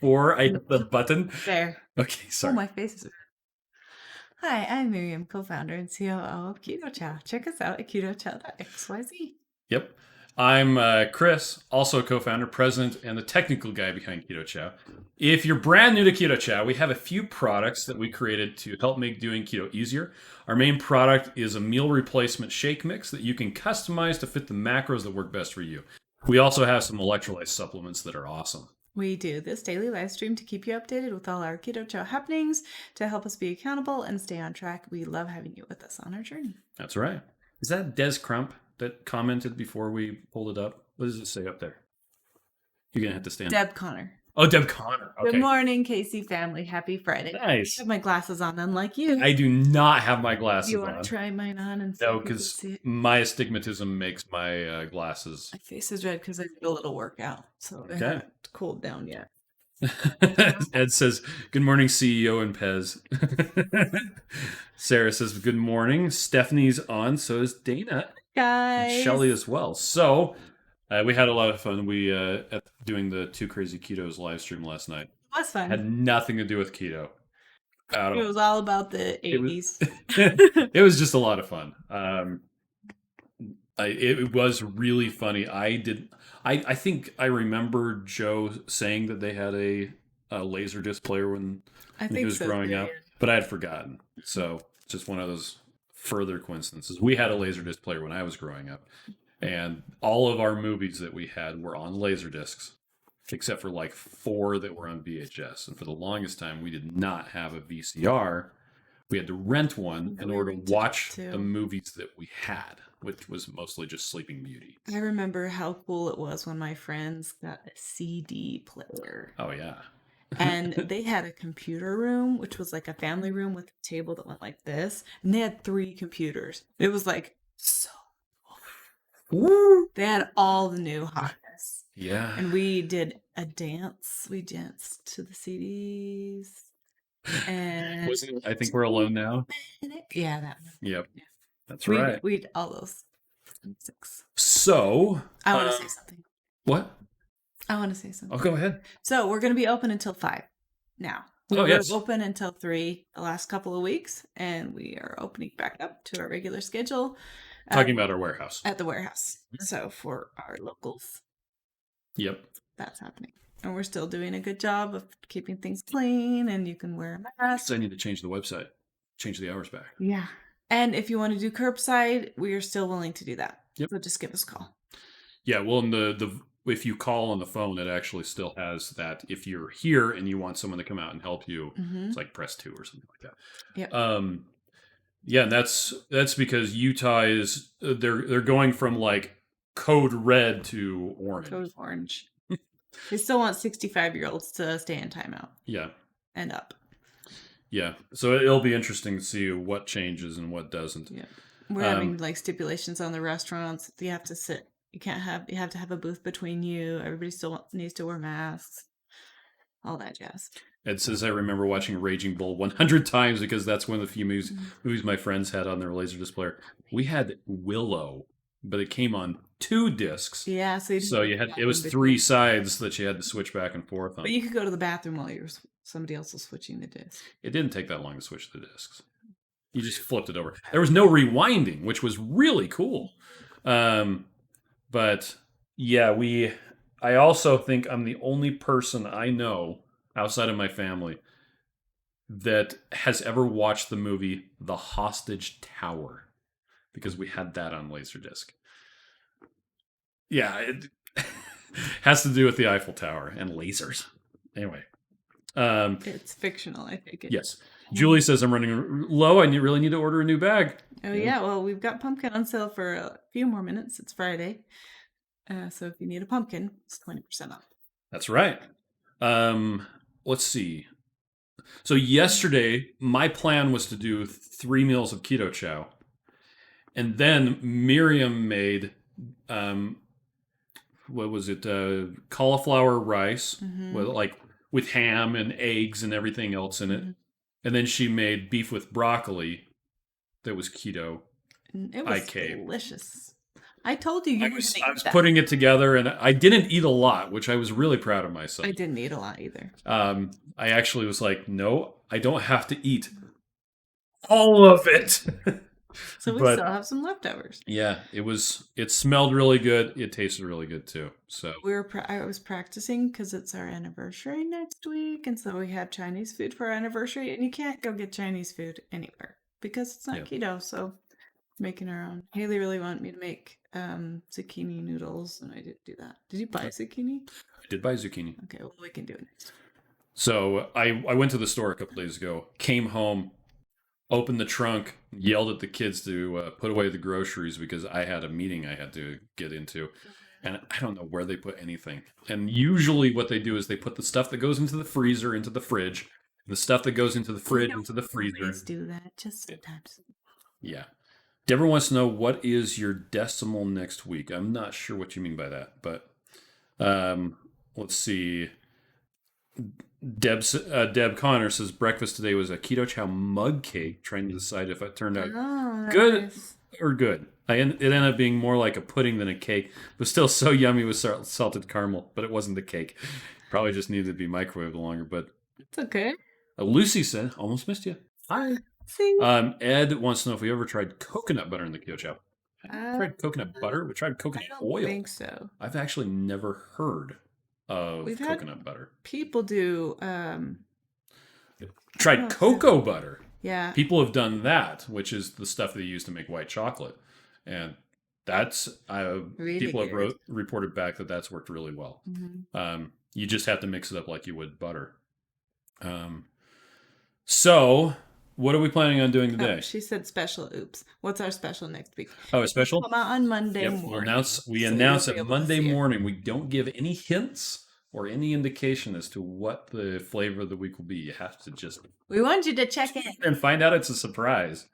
before I hit the button. There. Okay, Oh, sorry. my face is... Hi, I'm Miriam, co-founder and COO of Keto Chow. Check us out at ketochow.xyz. Yep. I'm Chris, also co-founder, president, and the technical guy behind Keto Chow. If you're brand new to Keto Chow, we have a few products that we created to help make doing keto easier. Our main product is a meal replacement shake mix that you can customize to fit the macros that work best for you. We also have some electrolyte supplements that are awesome. We do this daily live stream to keep you updated with all our Keto Chow happenings, to help us be accountable and stay on track. We love having you with us on our journey. That's right. Is that Des Crump that commented before we pulled it up? What does it say up there? You're going to have to stand. Deb Connor. Oh, Deb Connor. Okay. Good morning, Casey family. Happy Friday. Nice. I have my glasses on, unlike you. I do not have my glasses You want on. to try mine on and see No, if you can because see it? my astigmatism makes my glasses. My face is red because I did a little workout, so I haven't cooled down yet. Ed says, "Good morning, CEO and Pez." Sarah says, "Good morning." Stephanie's on, so is Dana. Guys. And Shelly as well. So we had a lot of fun. We at doing the Two Crazy Ketos live stream last night. It was fun. Had nothing to do with keto. It was all about the 80s. It was just a lot of fun. It was really funny. I think I remember Joe saying that they had a Laserdisc player when he was growing up, but I had forgotten. So just one of those further coincidences. We had a Laserdisc player when I was growing up, and all of our movies that we had were on Laserdiscs, except for like 4 that were on VHS. And for the longest time, we did not have a VCR. We had to rent one in order to watch the movies that we had, which was mostly just Sleeping Beauty. I remember how cool it was when my friends got a CD player. Oh, yeah. And they had a computer room, which was like a family room with a table that went like this. And they had 3 computers. It was like so cool. They had all the new hotness. Yeah. And we did a dance. We danced to the CDs. And I Think We're Alone Now? Yeah, that one. Yep. Yeah. That's right. We all those 6. So I want to say something. What? I want to say something. Oh, go ahead. So we're going to be open until 5 now. We were open until 3 the last couple of weeks, and we are opening back up to our regular schedule. Talking about our warehouse. At the warehouse. So for our locals. Yep. That's happening. And we're still doing a good job of keeping things clean, and you can wear a mask. So I need to change the website. Change the hours back. Yeah. And if you want to do curbside, we are still willing to do that. Yep. So just give us a call. Yeah, well, if you call on the phone, it actually still has that. If you're here and you want someone to come out and help you, it's like press 2 or something like that. Yep. Yeah, and that's because Utah is they're going from like code red to orange. Code orange. They still want 65-year-olds to stay in timeout. Yeah. And up. Yeah. So it'll be interesting to see what changes and what doesn't. Yeah. We're having like stipulations on the restaurants. You have to sit. You have to have a booth between you. Everybody still needs to wear masks. All that jazz. Ed says, I remember watching Raging Bull 100 times because that's one of the few movies my friends had on their Laserdisc player. We had Willow, but it came on 2 discs. Yeah, so you had it was 3 sides that you had to switch back and forth on. But you could go to the bathroom while somebody else was switching the disc. It didn't take that long to switch the discs. You just flipped it over. There was no rewinding, which was really cool. But yeah, I also think I'm the only person I know outside of my family that has ever watched the movie The Hostage Tower, because we had that on Laserdisc. Yeah, it has to do with the Eiffel Tower and lasers. Anyway. It's fictional, I think. Yes. Julie says, I'm running low. I really need to order a new bag. Oh, yeah. Well, we've got pumpkin on sale for a few more minutes. It's Friday. So if you need a pumpkin, it's 20% off. That's right. Let's see. So yesterday, my plan was to do 3 meals of Keto Chow. And then Miriam made, what was it? Cauliflower rice with ham and eggs and everything else in it. And then she made beef with broccoli that was keto. It was delicious. I told you I was putting it together, and I didn't eat a lot, which I was really proud of myself. I didn't eat a lot either. I actually was like, no, I don't have to eat all of it. So we still have some leftovers. Yeah, it smelled really good. It tasted really good too. So I was practicing because it's our anniversary next week, and so we had Chinese food for our anniversary, and you can't go get Chinese food anywhere because it's not keto. So making our own. Haley really wanted me to make zucchini noodles, and I didn't do that. Did you buy zucchini? I did buy zucchini. Okay, well we can do it next. So I went to the store a couple days ago, came home, opened the trunk, yelled at the kids to put away the groceries because I had a meeting I had to get into. And I don't know where they put anything. And usually what they do is they put the stuff that goes into the freezer into the fridge, and the stuff that goes into the fridge into the freezer. Always do that, just sometimes. Yeah. Deborah wants to know, what is your decimal next week? I'm not sure what you mean by that, but let's see. Deb Connor says breakfast today was a Keto Chow mug cake, trying to decide if it turned out good or good. It ended up being more like a pudding than a cake. It was still so yummy with salted caramel, but it wasn't a cake. Probably just needed to be microwaved longer, but it's okay. Lucy said, almost missed you. Hi. See? Ed wants to know if we ever tried coconut butter in the Keto Chow. Have you tried coconut butter? We tried coconut oil. I think so. I've actually never heard of coconut butter. People do. Tried cocoa butter. Yeah. People have done that, which is the stuff they use to make white chocolate. And that's, really people have reported back that that's worked really well. Mm-hmm. You just have to mix it up like you would butter. So, what are we planning on doing today? She said special. Oops. What's our special next week? Oh, a special? Come out on Monday morning. We announce it Monday morning. We don't give any hints or any indication as to what the flavor of the week will be. You have to just... We want you to check in. And find out it's a surprise.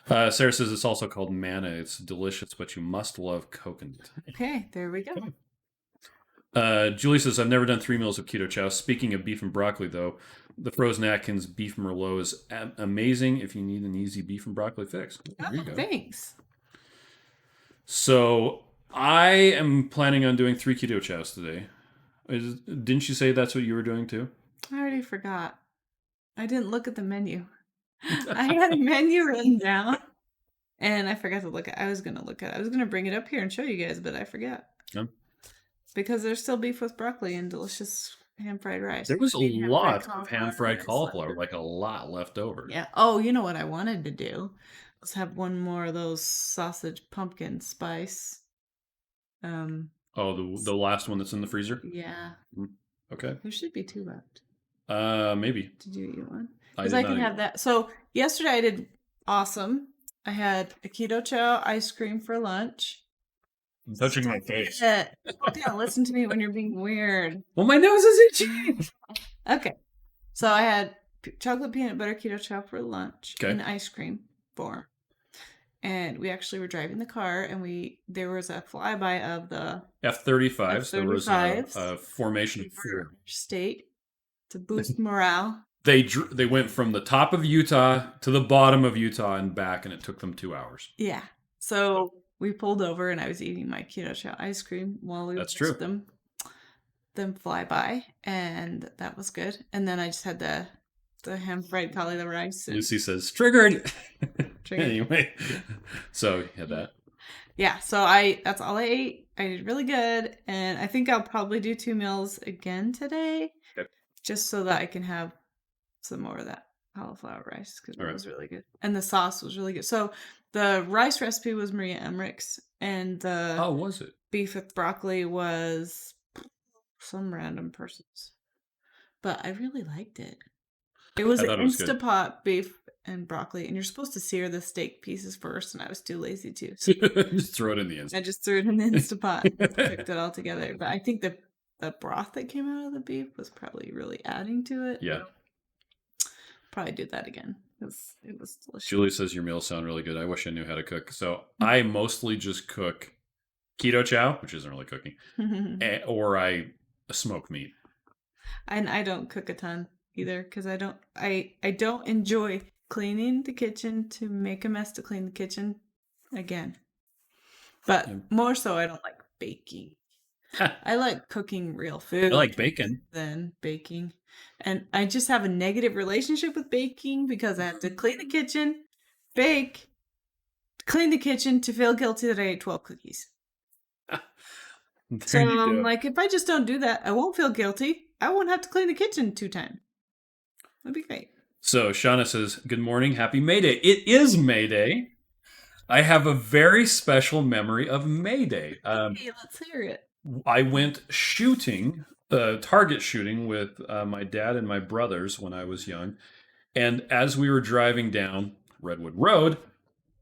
Sarah says it's also called manna. It's delicious, but you must love coconut. Okay, there we go. Julie says, I've never done 3 meals of Keto Chow. Speaking of beef and broccoli, though, the frozen Atkins beef merlot is amazing if you need an easy beef and broccoli fix. There you go. Thanks. So I am planning on doing 3 Keto Chows today. Didn't you say that's what you were doing too? I already forgot. I didn't look at the menu. I had a menu written down, and I forgot to look at it. I was going to bring it up here and show you guys, but I forgot. Yeah. Because there's still beef with broccoli and delicious ham-fried rice. There was a lot of ham-fried cauliflower, like a lot left over. Yeah. Oh, you know what I wanted to do? Let's have one more of those sausage pumpkin spice. The last one that's in the freezer? Yeah. Okay. There should be 2 left. Maybe. Did you eat one? Because I can have that. So yesterday I did awesome. I had a Keto Chow ice cream for lunch. I'm touching my face. Yeah, listen to me when you're being weird. Well, my nose is itchy. Okay. So I had chocolate peanut butter Keto Chow for lunch in ice cream form. And we actually were driving the car, and there was a flyby of the F-35. So there was a formation of 4 state to boost morale. They went from the top of Utah to the bottom of Utah and back, and it took them 2 hours. Yeah. So we pulled over, and I was eating my Keto Chow ice cream while we watched them fly by, and that was good. And then I just had the ham-fried cauliflower rice. Lucy says, triggered. Anyway, so you had that. Yeah, so that's all I ate. I did really good, and I think I'll probably do 2 meals again today, just so that I can have some more of that cauliflower rice, because it was really good. And the sauce was really good. So the rice recipe was Maria Emmerich's, and the was it? Beef with broccoli was some random person's. But I really liked it. It was an Instapot beef and broccoli, and you're supposed to sear the steak pieces first, and I was too lazy to. So just throw it in the Instapot. I just threw it in the Instapot, cooked it all together. But I think the broth that came out of the beef was probably really adding to it. Yeah. Probably do that again. It was delicious. Julie says your meals sound really good. I wish I knew how to cook. So I mostly just cook Keto Chow, which isn't really cooking, or I smoke meat. And I don't cook a ton either, because I don't enjoy cleaning the kitchen to make a mess to clean the kitchen again. But more so, I don't like baking. I like cooking real food. I like bacon. Than baking. And I just have a negative relationship with baking because I have to clean the kitchen, bake, clean the kitchen to feel guilty that I ate 12 cookies. So I'm like, if I just don't do that, I won't feel guilty. I won't have to clean the kitchen 2 times. That'd be great. So Shauna says, good morning, happy May Day. It is May Day. I have a very special memory of May Day. Hey, let's hear it. I went shooting, target shooting with my dad and my brothers when I was young. And as we were driving down Redwood Road,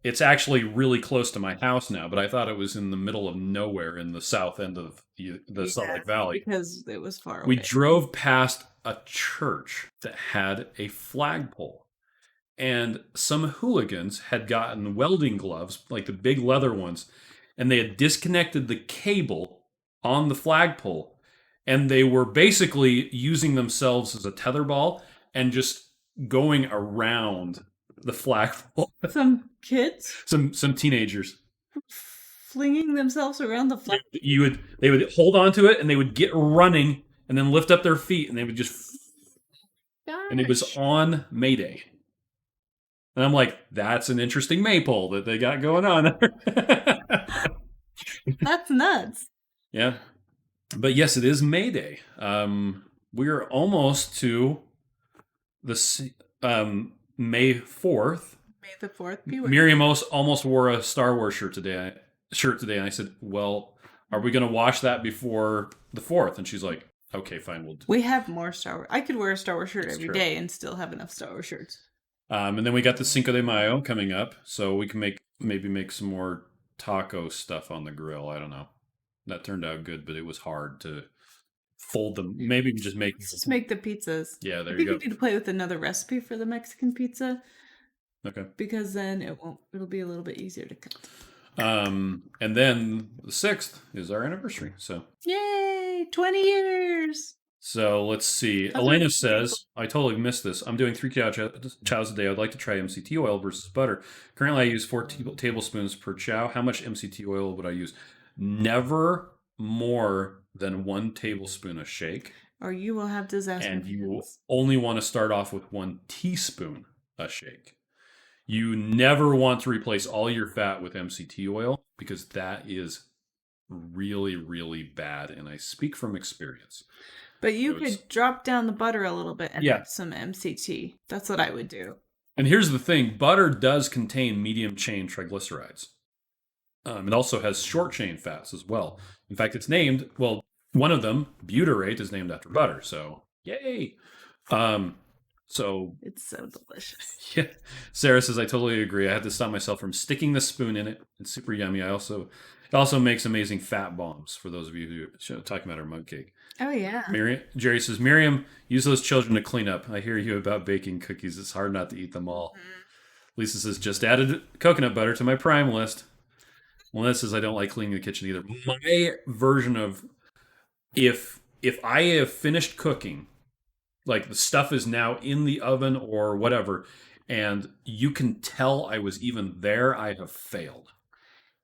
it's actually really close to my house now, but I thought it was in the middle of nowhere in the south end of the Salt Lake Valley. Because it was far away. We drove past a church that had a flagpole. And some hooligans had gotten welding gloves, like the big leather ones, and they had disconnected the cable on the flagpole. And they were basically using themselves as a tetherball and just going around the flagpole. Some kids? Some teenagers. Flinging themselves around the flagpole? They would hold onto it and they would get running and then lift up their feet and they would just... Gosh. And it was on May Day. And I'm like, that's an interesting maypole that they got going on. That's nuts. Yeah. But yes, it is May Day. We are almost to the May 4th. May the 4th be with Miriam almost wore a Star Wars shirt today. And I said, well, are we going to wash that before the 4th? And she's like, okay, fine. We'll do it. We have more Star Wars. I could wear a Star Wars shirt every day and still have enough Star Wars shirts. And then we got the Cinco de Mayo coming up, so we can maybe make some more taco stuff on the grill. I don't know. That turned out good, but it was hard to fold them. Maybe just make the pizzas. Yeah, there you go. I think we need to play with another recipe for the Mexican pizza. Okay. Because then it'll be a little bit easier to cook. And then the 6th is our anniversary. So yay! 20 years. So let's see. Elena says, I totally missed this. I'm doing 3 chows a day. I'd like to try MCT oil versus butter. Currently, I use 4 tablespoons per chow. How much MCT oil would I use? Never more than 1 tablespoon a shake. Or you will have disaster. And you only want to start off with 1 teaspoon a shake. You never want to replace all your fat with MCT oil because that is really, really bad. And I speak from experience. But you could drop down the butter a little bit and have some MCT. That's what I would do. And here's the thing. Butter does contain medium-chain triglycerides. It also has short-chain fats as well. In fact, it's named, well, one of them, butyrate, is named after butter. So, yay. So it's so delicious. Yeah. Sarah says, I totally agree. I had to stop myself from sticking the spoon in it. It's super yummy. It also makes amazing fat bombs for those of you who are talking about our mug cake. Oh, yeah. Jerry says, Miriam, use those children to clean up. I hear you about baking cookies. It's hard not to eat them all. Lisa says, just added coconut butter to my prime list. Melissa says, I don't like cleaning the kitchen either. My version of if I have finished cooking, like the stuff is now in the oven or whatever, and you can tell I was even there, I have failed.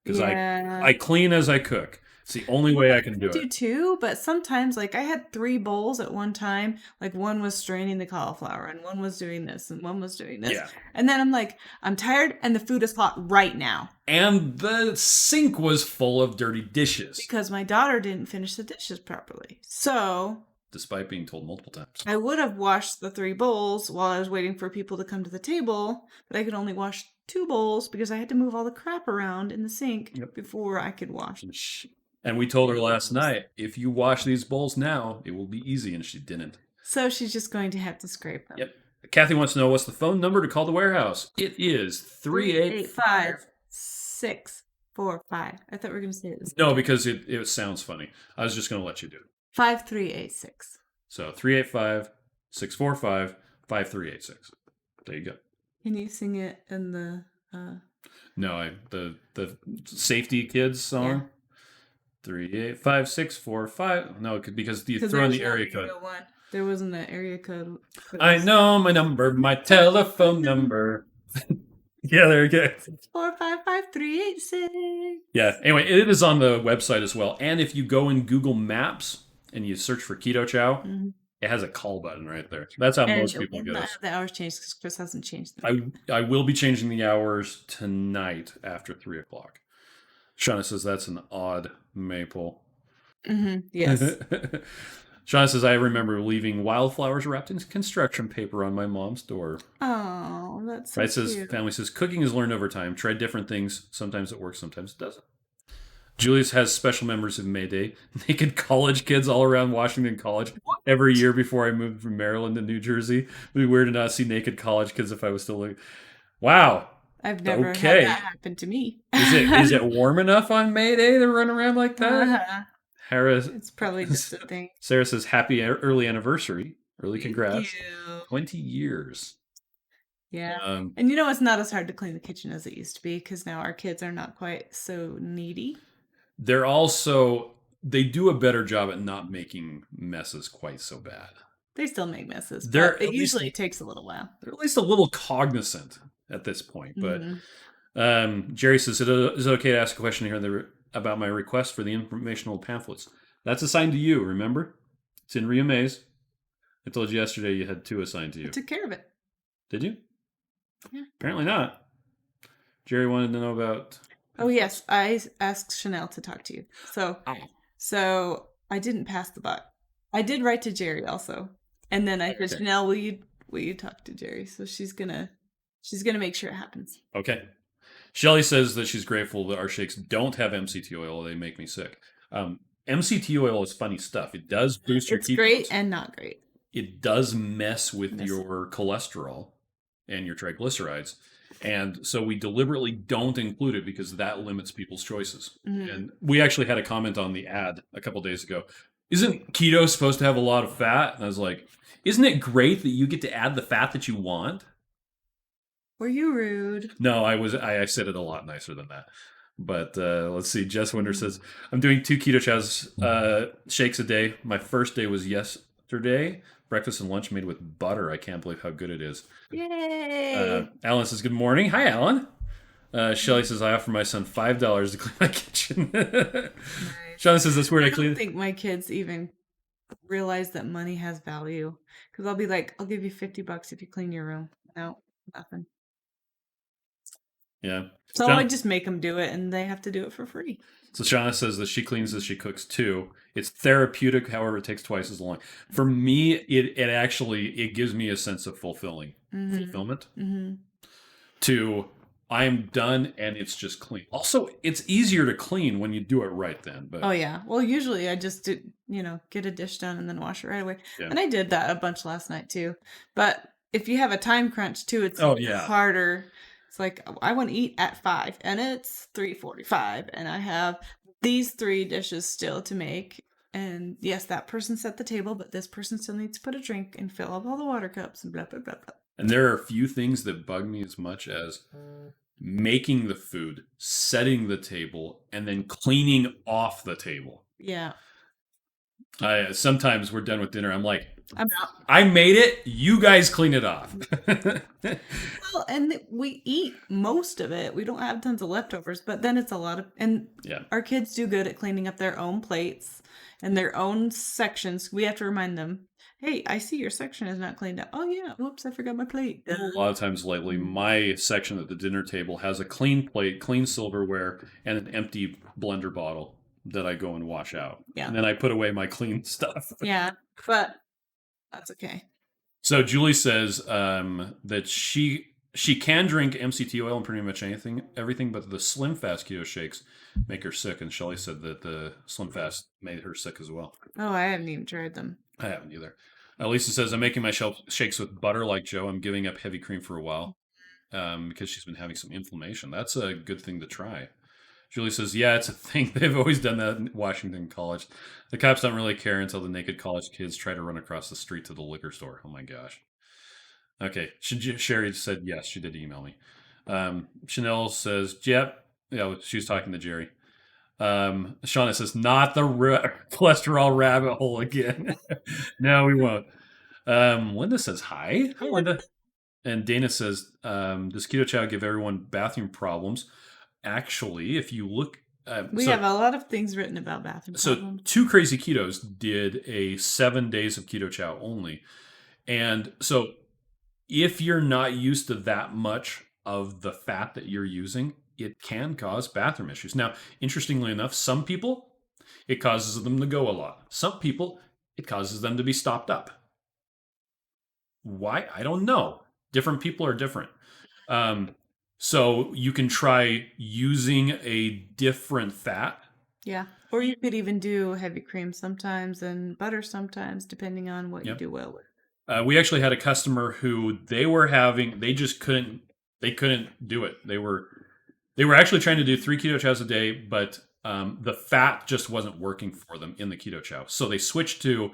Because I clean as I cook. It's the only way I can do it. I do too, but sometimes, like, I had 3 bowls at one time. Like, one was straining the cauliflower, and one was doing this, and one was doing this. Yeah. And then I'm like, I'm tired, and the food is hot right now. And the sink was full of dirty dishes. Because my daughter didn't finish the dishes properly. So... despite being told multiple times. I would have washed the 3 bowls while I was waiting for people to come to the table, but I could only wash 2 bowls because I had to move all the crap around in the sink before I could wash. And we told her last night, if you wash these bowls now, it will be easy, and she didn't. So she's just going to have to scrape them. Yep. Kathy wants to know, what's the phone number to call the warehouse? It is 385-645. I thought we were going to say it. No, because it sounds funny. I was just going to let you do it. 5386. So 385-645-5386. There you go. Can you sing it in the No, the safety kids song? Yeah. 385-645. No, because you throw in the area code. There wasn't an area code. I know my number, my telephone number. Yeah, there you go. 455-386. Yeah. Anyway, it is on the website as well. And if you go in Google Maps and you search for Keto Chow, it has a call button right there. That's how most people we'll get not us. have the hours changed because Chris hasn't changed them. I will be changing the hours tonight after 3 o'clock. Shauna says that's an odd maple. Yes. Shauna says I remember leaving wildflowers wrapped in construction paper on my mom's door. Oh, that's so Right, says cute. family says cooking is learned over time. Try different things. Sometimes it works, sometimes it doesn't. Julius has special members of May Day. Naked college kids all around Washington College every year before I moved from Maryland to New Jersey. It'd be weird to not see naked college kids if I was still like, wow. I've never had Okay. that happen to me. Is it warm enough on May Day to run around like that? It's probably just a thing. Sarah says happy early anniversary. Early congrats. Thank you. 20 years. Yeah. And you know, it's not as hard to clean the kitchen as it used to be because now our kids are not quite so needy. They're also, they do a better job at not making messes quite so bad. They still make messes, but it usually takes a little while. They're at least a little cognizant at this point. But Jerry says, is it okay to ask a question here about my request for the informational pamphlets? That's assigned to you, remember? It's in Ria Mays. I told you yesterday you had 2 assigned to you. I took care of it. Did you? Yeah. Apparently not. Jerry wanted to know about... Oh, yes. I asked Chanel to talk to you. So I didn't pass the buck. I did write to Jerry also. And then I said, Chanel, will you talk to Jerry? So she's gonna make sure it happens. Okay. Shelly says that she's grateful that our shakes don't have MCT oil. They make me sick. MCT oil is funny stuff. It does boost your ketones. It's great and not great. It does mess with your cholesterol and your triglycerides. And so we deliberately don't include it because that limits people's choices. And we actually had a comment on the ad a couple days ago. Isn't keto supposed to have a lot of fat? And I was like, isn't it great that you get to add the fat that you want? Were you rude? No, I said it a lot nicer than that. But let's see. Jess Winder says, I'm doing 2 Keto Chows shakes a day. My first day was yesterday. Breakfast and lunch made with butter. I can't believe how good it is. Yay! Alan says, good morning. Hi, Alan. Shelly says, I offer my son $5 to clean my kitchen. Nice. Sean says, that's weird. I don't think my kids even realize that money has value. Because I'll be like, I'll give you $50 if you clean your room. No, nothing. Yeah. So I just make them do it, and they have to do it for free. So Shauna says that she cleans as she cooks too. It's therapeutic, however, it takes twice as long. For me, it gives me a sense of fulfillment. To I'm done and it's just clean. Also, it's easier to clean when you do it right then. But oh yeah, well usually I just get a dish done and then wash it right away. Yeah. And I did that a bunch last night too. But if you have a time crunch too, it's harder. It's like I want to eat at 5 and it's 3:45 and I have these 3 dishes still to make. And yes, that person set the table, but this person still needs to put a drink and fill up all the water cups and blah, blah, blah, blah. And there are a few things that bug me as much as making the food, setting the table, and then cleaning off the table. Yeah. Sometimes we're done with dinner. I'm like, I'm out. I made it. You guys clean it off. Well, and we eat most of it. We don't have tons of leftovers, but then it's a lot of, and our kids do good at cleaning up their own plates and their own sections. We have to remind them, hey, I see your section is not cleaned up. Oh yeah, whoops, I forgot my plate. A lot of times lately, my section at the dinner table has a clean plate, clean silverware, and an empty blender bottle that I go and wash out. Yeah. And then I put away my clean stuff. Yeah, but that's okay. So Julie says that she can drink MCT oil and pretty much everything, but the Slim Fast keto shakes make her sick. And Shelly said that the Slim Fast made her sick as well. Oh, I haven't even tried them. I haven't either. Lisa says, I'm making my shakes with butter like Joe. I'm giving up heavy cream for a while because she's been having some inflammation. That's a good thing to try. Julie says, yeah, it's a thing. They've always done that in Washington College. The cops don't really care until the naked college kids try to run across the street to the liquor store. Oh, my gosh. Okay. Sherry said, yes, she did email me. Chanel says, yep. Yeah, she was talking to Jerry. Shauna says, not the cholesterol rabbit hole again. No, we won't. Linda says, hi. Hi, Linda. And Dana says, does Keto Chow give everyone bathroom problems? Actually, if you look... we have a lot of things written about bathroom problems. So Two Crazy Ketos did a 7 days of Keto Chow only. And so if you're not used to that much of the fat that you're using, it can cause bathroom issues. Now, interestingly enough, some people, it causes them to go a lot. Some people, it causes them to be stopped up. Why? I don't know. Different people are different. So you can try using a different fat. Yeah. Or you could even do heavy cream sometimes and butter sometimes, depending on what you do well with. We actually had a customer who they just couldn't do it. They were actually trying to do 3 Keto Chows a day, but the fat just wasn't working for them in the Keto Chow. So they switched to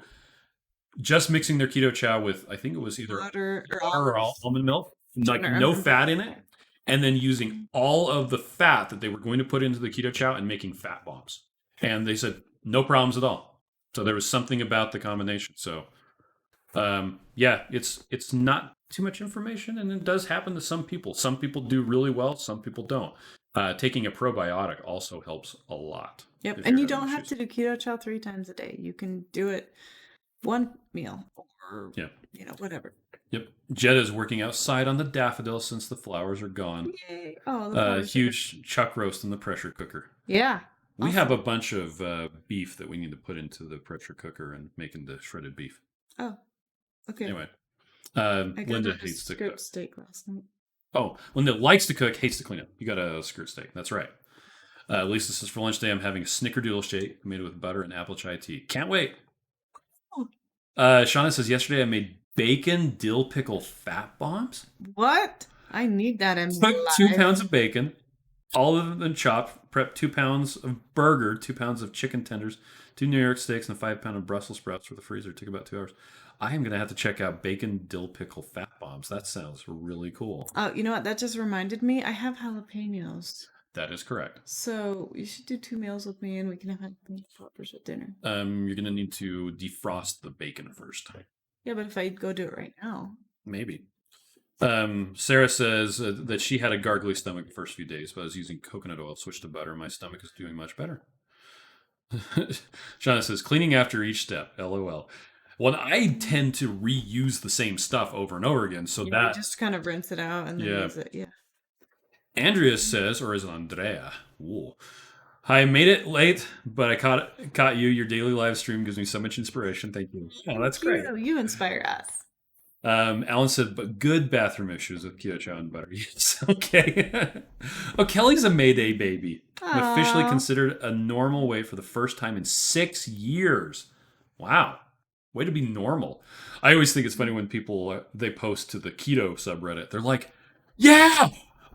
just mixing their Keto Chow with, I think it was either butter or almond milk, like no fat in it, and then using all of the fat that they were going to put into the Keto Chow and making fat bombs. And they said no problems at all. So there was something about the combination. So yeah, it's not too much information, and it does happen to some people. Some people do really well, some people don't. Taking a probiotic also helps a lot. Yep, and you don't have to do Keto Chow 3 times a day. You can do it one meal or whatever. Yep. Jetta is working outside on the daffodils since the flowers are gone. Yay! Oh, huge chuck roast in the pressure cooker. Yeah. We have a bunch of beef that we need to put into the pressure cooker and make into shredded beef. Oh, okay. Anyway, Linda hates to cook. Steak last night. Oh, Linda likes to cook, hates to clean up. You got a skirt steak. That's right. Lisa says, for lunch today, I'm having a snickerdoodle shake made with butter and apple chai tea. Can't wait. Oh. Shauna says, yesterday I made bacon dill pickle fat bombs. What? I need that in my life. 2 pounds of bacon, all of them chopped. Prep 2 pounds of burger, 2 pounds of chicken tenders, 2 New York steaks, and a 5 pound of Brussels sprouts for the freezer. It took about 2 hours. I am going to have to check out bacon dill pickle fat bombs. That sounds really cool. Oh, you know what? That just reminded me. I have jalapenos. That is correct. So you should do 2 meals with me, and we can have jalapeno poppers at dinner. You're going to need to defrost the bacon first. Yeah, but if I go do it right now. Maybe. Sarah says that she had a gargly stomach the first few days, but I was using coconut oil, switched to butter. My stomach is doing much better. Shauna says, cleaning after each step. LOL. Well, I tend to reuse the same stuff over and over again, so that just kind of rinse it out and then use it. Yeah. Andrea says, or is it Andrea? Ooh. I made it late, but I caught you. Your daily live stream gives me so much inspiration. Thank you. Oh, that's great. You inspire us. Alan said, but good bathroom issues with Keto Chow and butter. Yes. Okay. Oh, Kelly's a Mayday baby. Aww. Officially considered a normal weight for the first time in 6 years. Wow. Way to be normal. I always think it's funny when people, they post to the keto subreddit. They're like, yeah,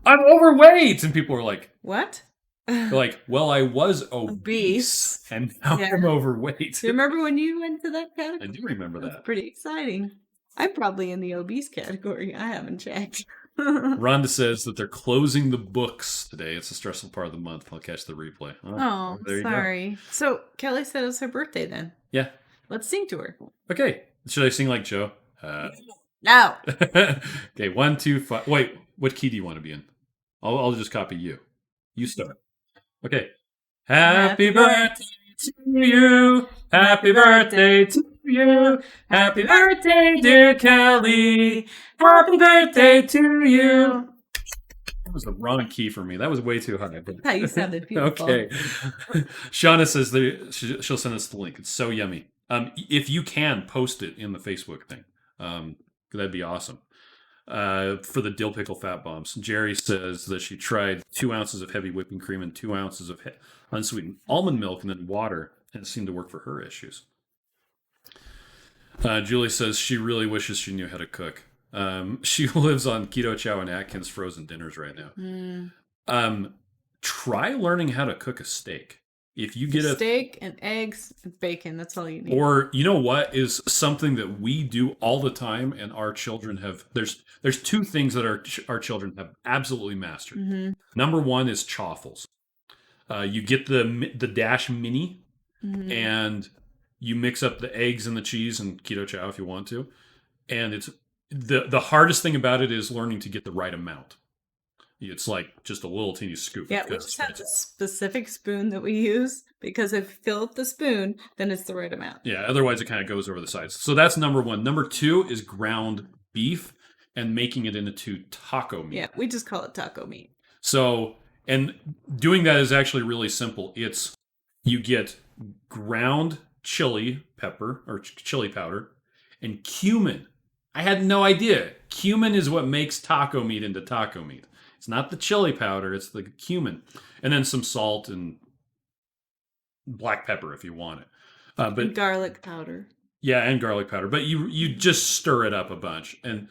I'm overweight. And people are like, what? They're like, well, I was obese and now I'm overweight. Do you remember when you went to that category? I do remember that. That's pretty exciting. I'm probably in the obese category. I haven't checked. Rhonda says that they're closing the books today. It's a stressful part of the month. I'll catch the replay. Oh, sorry. So Kelly said it was her birthday then. Yeah. Let's sing to her. Okay. Should I sing like Joe? No. Okay, 1, 2, 5. Wait, what key do you want to be in? I'll just copy you. You start. Okay. Happy birthday to you. Happy birthday to you. Happy birthday, dear Kelly. Happy birthday to you. That was the wrong key for me. That was way too high. How you sounded beautiful. Okay. Shauna says she'll send us the link. It's so yummy. If you can, post it in the Facebook thing. That'd be awesome. For the dill pickle fat bombs, Jerry says that she tried 2 ounces of heavy whipping cream and 2 ounces of unsweetened almond milk and then water, and it seemed to work for her issues. Julie says she really wishes she knew how to cook. She lives on Keto Chow and Atkins frozen dinners right now. Try learning how to cook a steak. If you get a steak and eggs and bacon, that's all you need. Or you know what is something that we do all the time, and our children have. There's 2 things that our children have absolutely mastered. Mm-hmm. Number 1 is chaffles. You get the Dash Mini, and you mix up the eggs and the cheese and Keto Chow if you want to, and it's The hardest thing about it is learning to get the right amount. It's like just a little teeny scoop. Yeah, we just have the specific spoon that we use, because if you fill up the spoon, then it's the right amount. Yeah, otherwise it kind of goes over the sides. So that's number one. Number two is ground beef and making it into taco meat. Yeah, we just call it taco meat. So, and doing that is actually really simple. You get ground chili pepper or chili powder and cumin. I had no idea. Cumin is what makes taco meat into taco meat. It's not the chili powder, it's the cumin. And then some salt and black pepper if you want it. But and garlic powder. Yeah, and garlic powder. But you just stir it up a bunch. And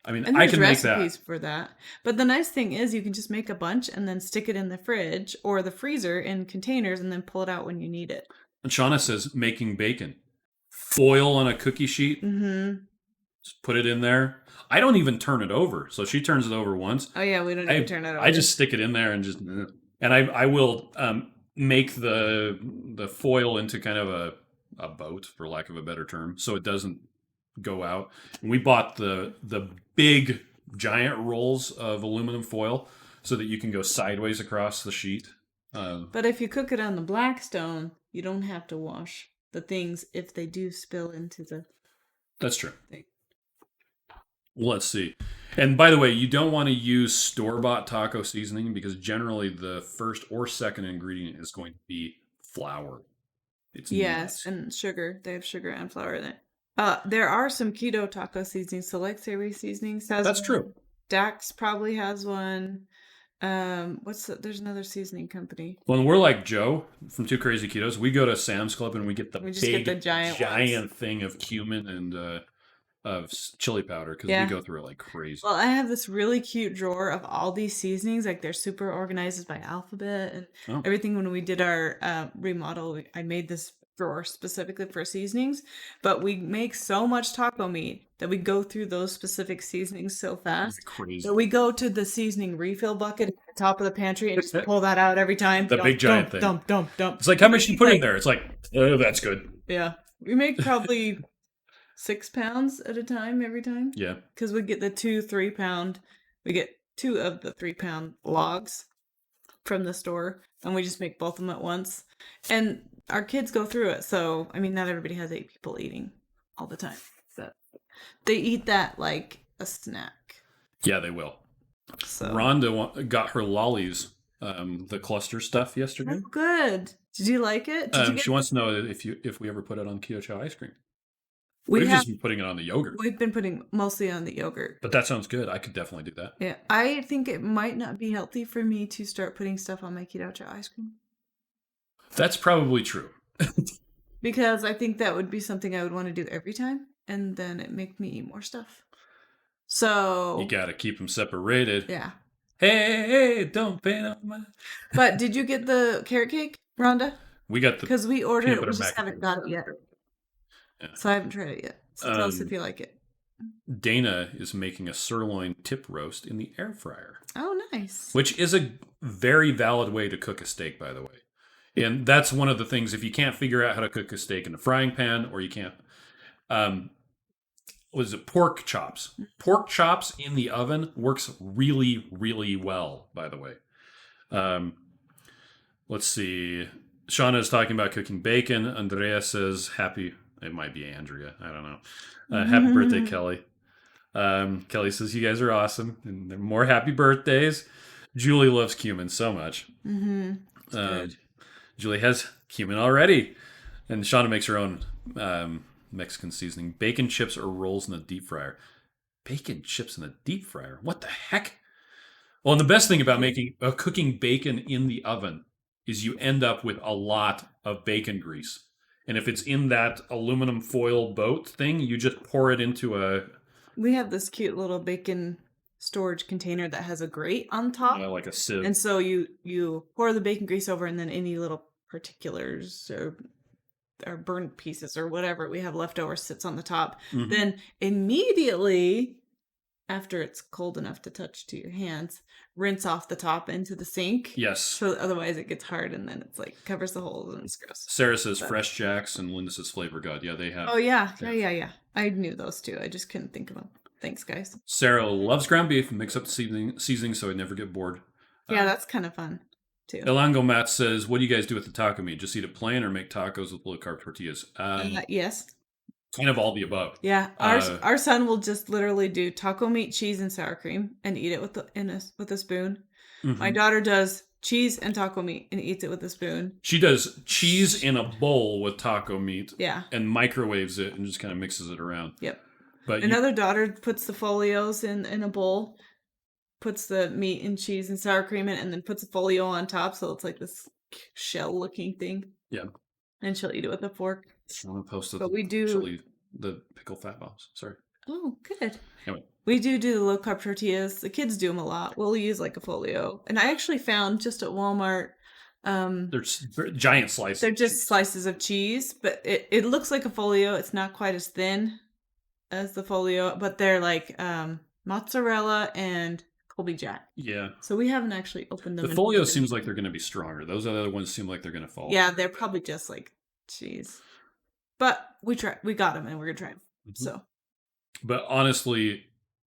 I mean, and I can make that. Recipes for that. But the nice thing is you can just make a bunch and then stick it in the fridge or the freezer in containers and then pull it out when you need it. And Shauna says making bacon. Foil on a cookie sheet. Mm-hmm. Just put it in there. I don't even turn it over. So she turns it over once. Oh yeah, we don't even turn it over. I just stick it in there and just, and I will make the foil into kind of a boat, for lack of a better term, so it doesn't go out. And we bought the big giant rolls of aluminum foil so that you can go sideways across the sheet. But if you cook it on the Blackstone, you don't have to wash the things if they do spill into the. That's true. Thing. Let's see. And by the way, you don't want to use store-bought taco seasoning because generally the first or second ingredient is going to be flour. It's yes, and sugar. They have sugar and flour in it. There are some keto taco seasonings. Select Savory Seasonings has That's one. True. Dax probably has one. There's another seasoning company. When we're like Joe from Two Crazy Ketos, we go to Sam's Club and we get the giant thing of cumin and of chili powder because we go through it like crazy. Well, I have this really cute drawer of all these seasonings. Like they're super organized by alphabet and everything. When we did our remodel, I made this drawer specifically for seasonings. But we make so much taco meat that we go through those specific seasonings so fast. Crazy. So we go to the seasoning refill bucket at the top of the pantry and just pull that out every time. The big giant thing. Dump. It's like how much you put in there. It's like, oh, that's good. Yeah, we make probably 6 pounds at a time every time. Yeah. Because we get the 2 3-pound. We get 2 of the 3-pound logs from the store, and we just make both of them at once. And our kids go through it. So, I mean, not everybody has 8 people eating all the time. So they eat that like a snack. Yeah, they will. So Rhonda got her lollies, the cluster stuff yesterday. Oh, good. Did you like it? She wants to know if we ever put it on Keto Chow ice cream. We've just been putting it on the yogurt. We've been putting mostly on the yogurt. But that sounds good. I could definitely do that. Yeah. I think it might not be healthy for me to start putting stuff on my Keto Chow ice cream. That's probably true. Because I think that would be something I would want to do every time. And then it make me eat more stuff. So. You got to keep them separated. Yeah. Hey, don't pay no mind. But did you get the carrot cake, Rhonda? We got the. Because we ordered it. We just haven't got it yet. Yeah. So I haven't tried it yet. So tell us if you like it. Dana is making a sirloin tip roast in the air fryer. Oh, nice. Which is a very valid way to cook a steak, by the way. And that's one of the things, if you can't figure out how to cook a steak in a frying pan, or you can't, pork chops? Pork chops in the oven works really, really well, by the way. Let's see. Shauna is talking about cooking bacon. Andrea says happy... It might be Andrea. I don't know. Happy birthday, Kelly. Kelly says, you guys are awesome. And more happy birthdays. Julie loves cumin so much. Mm-hmm. Julie has cumin already. And Shauna makes her own Mexican seasoning. Bacon chips or rolls in the deep fryer. Bacon chips in the deep fryer? What the heck? Well, and the best thing about cooking bacon in the oven is you end up with a lot of bacon grease. And if it's in that aluminum foil boat thing, you just pour it into a... We have this cute little bacon storage container that has a grate on top. Like a sieve. And so you pour the bacon grease over, and then any little particulars or burnt pieces or whatever we have left over sits on the top. Mm-hmm. Then immediately, after it's cold enough to touch to your hands, rinse off the top into the sink. Yes. So otherwise it gets hard and then it's like covers the holes and it's gross. Sarah says Fresh Jacks and Linda says Flavor God. Yeah, they have. Oh, yeah. Yeah. I knew those two. I just couldn't think of them. Thanks, guys. Sarah loves ground beef and mix up the seasoning so I never get bored. Yeah, that's kind of fun too. Elango Matt says, what do you guys do with the taco meat? Just eat it plain or make tacos with low carb tortillas? Yes. Kind of all the above. Yeah, our son will just literally do taco meat, cheese, and sour cream, and eat it with a spoon. Mm-hmm. My daughter does cheese and taco meat and eats it with a spoon. She does cheese in a bowl with taco meat. Yeah, and microwaves it and just kind of mixes it around. Yep. But another daughter puts the folios in a bowl, puts the meat and cheese and sour cream in, and then puts a folio on top, so it's like this shell-looking thing. Yeah. And she'll eat it with a fork. I want to post but we do the pickle fat bombs. Sorry. Oh, good. Anyway. We do the low carb tortillas. The kids do them a lot. We'll use like a folio. And I actually found just at Walmart. They're giant slices. They're just slices of cheese, but it looks like a folio. It's not quite as thin as the folio, but they're like mozzarella and Colby Jack. Yeah. So we haven't actually opened them. The folio seems like they're going to be stronger. Those other ones seem like they're going to fall. Yeah, they're probably just like cheese. But we got them and we're going to try them. Mm-hmm. So. But honestly,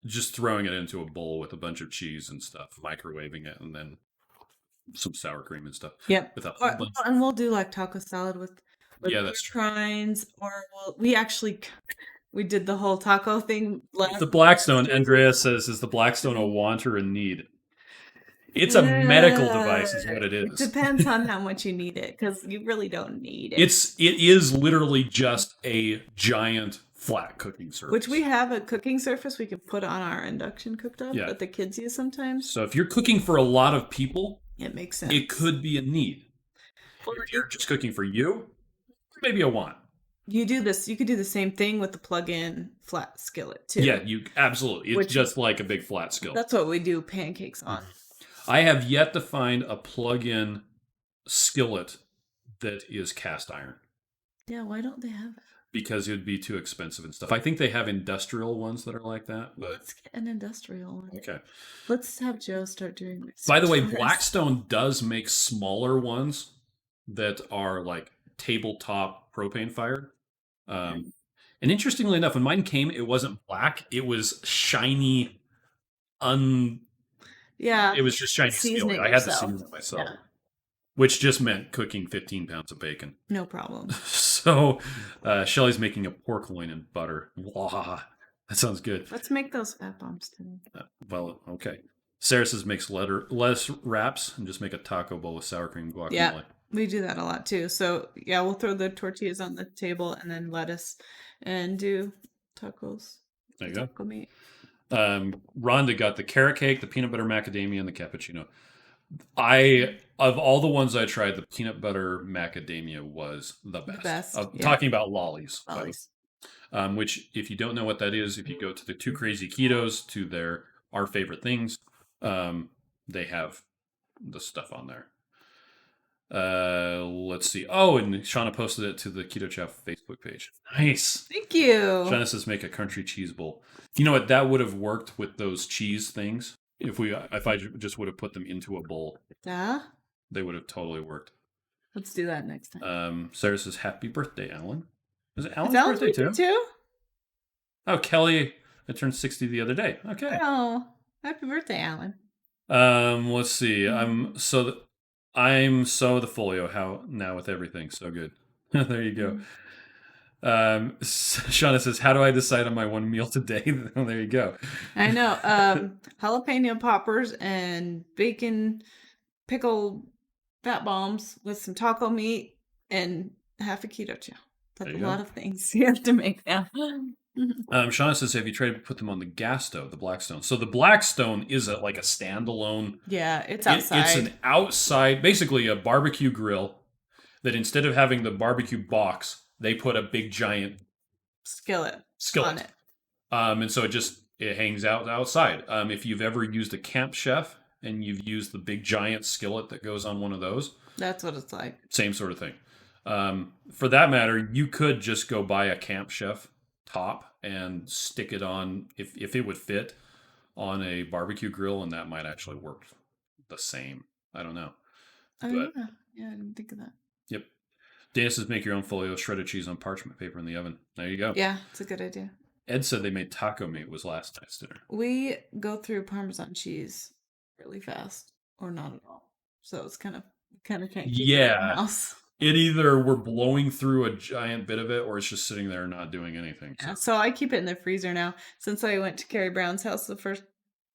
just throwing it into a bowl with a bunch of cheese and stuff, microwaving it, and then some sour cream and stuff. Yep. And we'll do like taco salad with that's crines, or we did the whole taco thing. The Blackstone, Andrea says, is the Blackstone a want or a need? It's a medical device is what it is. It depends on how much you need it, because you really don't need it. It is literally just a giant flat cooking surface. Which we have a cooking surface we can put on our induction cooktop that the kids use sometimes. So if you're cooking for a lot of people, it makes sense. It could be a need. Well, if you're just cooking for you, maybe a want. You could do the same thing with the plug-in flat skillet too. Yeah, absolutely. It's just like a big flat skillet. That's what we do pancakes on. I have yet to find a plug-in skillet that is cast iron. Yeah, why don't they have it? Because it would be too expensive and stuff. I think they have industrial ones that are like that. But let's get an industrial one. Okay. Let's have Joe start doing this. By the way, Blackstone does make smaller ones that are like tabletop propane fired. And interestingly enough, when mine came, it wasn't black. It was shiny, it was just shiny steel. I had to season it myself. Yeah. Which just meant cooking 15 pounds of bacon. No problem. So, Shelly's making a pork loin and butter. Wow, that sounds good. Let's make those fat bombs today. Well, okay. Sarah says makes less wraps and just make a taco bowl with sour cream guacamole. Yeah, we do that a lot too. So, yeah, we'll throw the tortillas on the table and then lettuce and do tacos. There you go. Taco meat. Rhonda got the carrot cake, the peanut butter macadamia, and the cappuccino. Of all the ones I tried, the peanut butter macadamia was the best. Talking about lollies. Which, if you don't know what that is, if you go to the Two Crazy Ketos, to their Our Favorite Things, they have the stuff on there. Let's see. Oh, and Shauna posted it to the Keto Chow Facebook page. Nice. Thank you. Shauna says make a country cheese bowl. You know what? That would have worked with those cheese things. If I just would have put them into a bowl. Yeah. They would have totally worked. Let's do that next time. Sarah says, happy birthday, Alan. Is it Alan's birthday too? Oh, Kelly, I turned 60 the other day. Okay. Oh, happy birthday, Alan. Let's see. Mm-hmm. I'm so the folio now with everything. So good. There you go. Shauna says, how do I decide on my one meal today? There you go. I know. Jalapeno poppers and bacon pickle fat bombs with some taco meat and half a keto chow. That's a lot of things you have to make now. Shauna says, have you tried to put them on the gas stove, the Blackstone? So the Blackstone is like a standalone. Yeah, it's outside. It's an outside, basically a barbecue grill that instead of having the barbecue box, they put a big giant skillet on it. And so it hangs out outside. If you've ever used a Camp Chef and you've used the big giant skillet that goes on one of those. That's what it's like. Same sort of thing. For that matter, you could just go buy a Camp Chef top and stick it on, if it would fit, on a barbecue grill, and that might actually work the same. I don't know. Yeah, I didn't think of that. Yep. Dana says make your own folio, shredded cheese on parchment paper in the oven. There you go. Yeah, it's a good idea. Ed said they made taco meat was last night's dinner. We go through Parmesan cheese really fast or not at all. So it's kind of can't keep it in the house. It either we're blowing through a giant bit of it or it's just sitting there not doing anything. So. Yeah, so I keep it in the freezer now. Since I went to Carrie Brown's house the first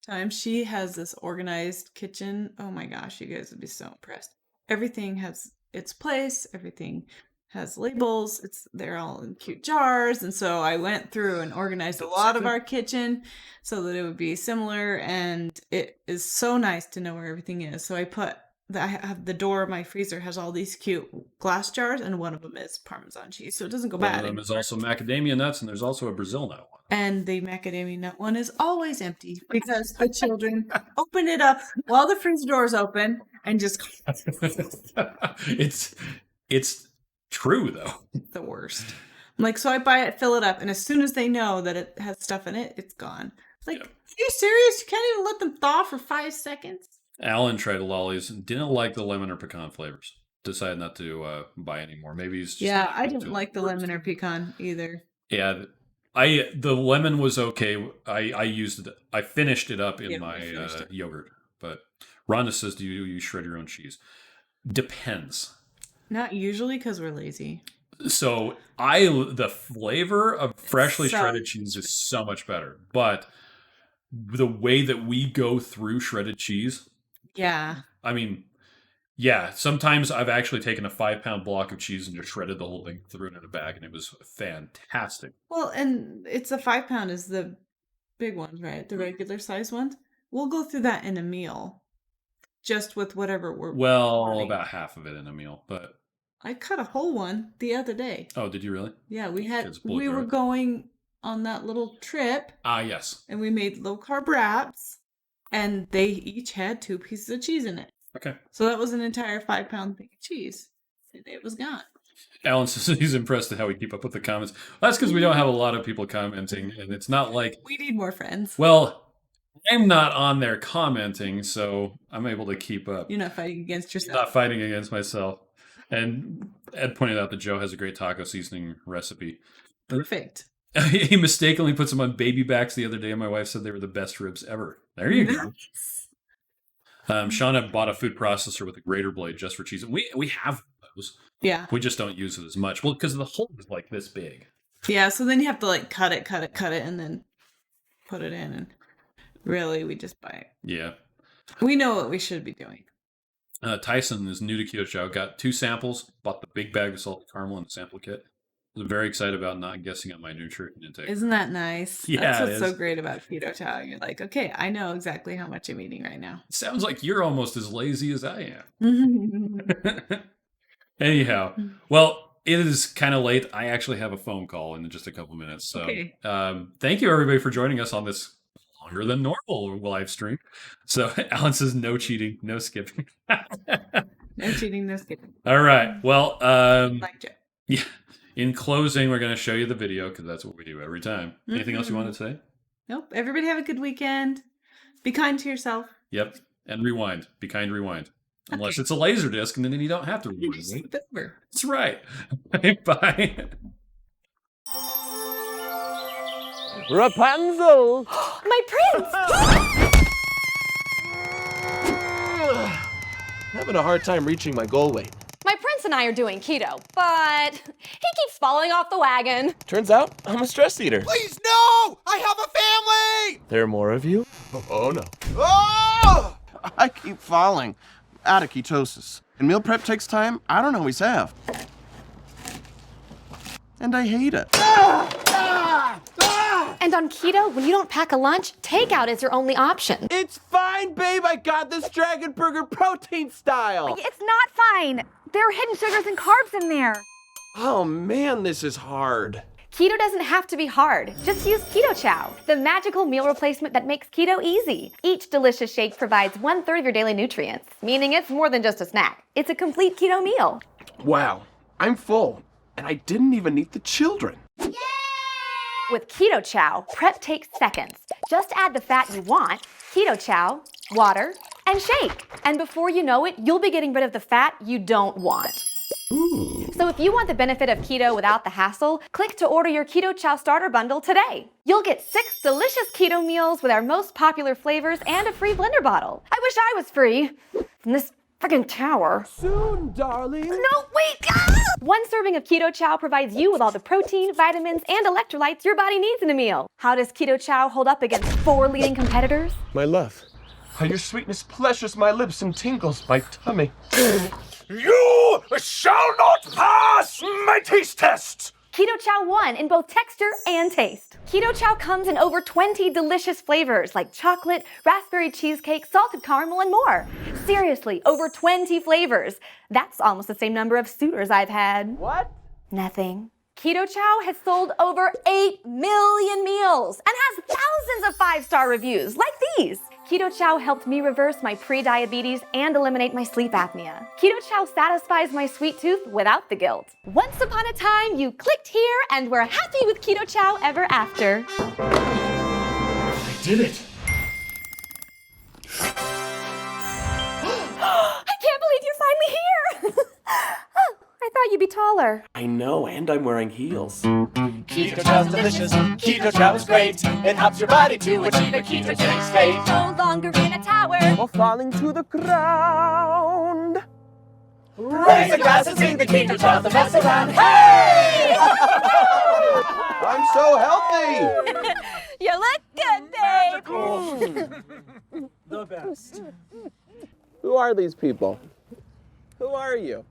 time, she has this organized kitchen. Oh my gosh, you guys would be so impressed. Everything has its place. Everything has labels. They're all in cute jars. And so I went through and organized a lot of our kitchen so that it would be similar. And it is so nice to know where everything is. So I have the door of my freezer has all these cute glass jars, and one of them is Parmesan cheese, so it doesn't go bad. One of them is also macadamia nuts, and there's also a Brazil nut one. And the macadamia nut one is always empty because the children open it up while the freezer door is open and just. It's true though. It's the worst. Like, so I buy it, fill it up, and as soon as they know that it has stuff in it, it's gone. It's like, Are you serious? You can't even let them thaw for 5 seconds. Alan tried lollies and didn't like the lemon or pecan flavors. Decided not to buy anymore. Maybe he's just I didn't like the lemon or pecan either. Yeah, the lemon was okay. I used it. I finished it up in my yogurt. But Rhonda says, "Do you shred your own cheese?" Depends. Not usually because we're lazy. So the flavor of freshly shredded cheese is so much better, but the way that we go through shredded cheese. Yeah. I mean, yeah, sometimes I've actually taken a 5-pound block of cheese and just shredded the whole thing, threw it in a bag, and it was fantastic. Well, and it's a 5-pound is the big ones, right? The regular size ones. We'll go through that in a meal, just with whatever we're wanting. About half of it in a meal, but I cut a whole one the other day. Oh, did you really? Yeah, we were going on that little trip. Yes. And we made low carb wraps. And they each had 2 pieces of cheese in it. Okay. So that was an entire 5-pound thing of cheese. And it was gone. Alan says he's impressed at how we keep up with the comments. Well, that's because we don't have a lot of people commenting. And it's not like... We need more friends. Well, I'm not on there commenting, so I'm able to keep up. You're not fighting against yourself. Not fighting against myself. And Ed pointed out that Joe has a great taco seasoning recipe. Perfect. He mistakenly put some on baby backs the other day, and my wife said they were the best ribs ever. There you go. Shauna bought a food processor with a grater blade just for cheese. We have those. Yeah. We just don't use it as much. Well, because the hole is like this big. Yeah, so then you have to like cut it, and then put it in. And really, we just buy it. Yeah. We know what we should be doing. Tyson is new to Keto Chow. Got 2 samples. Bought the big bag of salted caramel and the sample kit. I'm very excited about not guessing at my nutrient intake. Isn't that nice? Yeah, that's what's so great about Keto Chow. You're like, okay, I know exactly how much I'm eating right now. It sounds like you're almost as lazy as I am. Anyhow, well, it is kind of late. I actually have a phone call in just a couple minutes. So okay. Thank you, everybody, for joining us on this longer than normal live stream. So Alan says no cheating, no skipping. No cheating, no skipping. All right. Well, like Joe. Yeah. In closing, we're going to show you the video because that's what we do every time. Anything else you want to say? Nope. Everybody have a good weekend. Be kind to yourself. Yep. And rewind. Be kind, rewind. Unless it's a laser disc, and then you don't have to rewind. Just flip it over. That's right. Bye. Rapunzel! My prince! Having a hard time reaching my goal weight. My prince and I are doing keto, but he keeps falling off the wagon. Turns out, I'm a stress eater. Please, no! I have a family! There are more of you? Oh, no. Oh! I keep falling out of ketosis. And meal prep takes time I don't always have. And I hate it. And on keto, when you don't pack a lunch, takeout is your only option. It's fine, babe. I got this Dragon Burger protein style. It's not fine. There are hidden sugars and carbs in there. Oh man, this is hard. Keto doesn't have to be hard. Just use Keto Chow, the magical meal replacement that makes keto easy. Each delicious shake provides 1/3 of your daily nutrients, meaning it's more than just a snack. It's a complete keto meal. Wow, I'm full, and I didn't even eat the children. Yay! With Keto Chow, prep takes seconds. Just add the fat you want, Keto Chow, water, and shake. And before you know it, you'll be getting rid of the fat you don't want. So if you want the benefit of keto without the hassle, click to order your Keto Chow starter bundle today. You'll get 6 delicious keto meals with our most popular flavors and a free blender bottle. I wish I was free from this freaking tower. Soon, darling. No, wait! Ah! One serving of Keto Chow provides you with all the protein, vitamins, and electrolytes your body needs in a meal. How does Keto Chow hold up against 4 leading competitors? My love, how your sweetness pleasures my lips and tingles my tummy. You shall not pass my taste test! Keto Chow won in both texture and taste. Keto Chow comes in over 20 delicious flavors like chocolate, raspberry cheesecake, salted caramel, and more. Seriously, over 20 flavors. That's almost the same number of suitors I've had. What? Nothing. Keto Chow has sold over 8 million meals and has thousands of 5-star reviews like these. Keto Chow helped me reverse my pre-diabetes and eliminate my sleep apnea. Keto Chow satisfies my sweet tooth without the guilt. Once upon a time, you clicked here and were happy with Keto Chow ever after. I did it. I can't believe you're finally here! Oh, I thought you'd be taller. I know, and I'm wearing heels. Keto Chow's delicious. Keto Chow is great. It helps your body to achieve a ketogenic state. No longer in a tower. Or falling to the ground. Raise a glass and sing the Keto Chow the mess around. Hey! I'm so healthy! You look good, babe. The best. Who are these people? Who are you?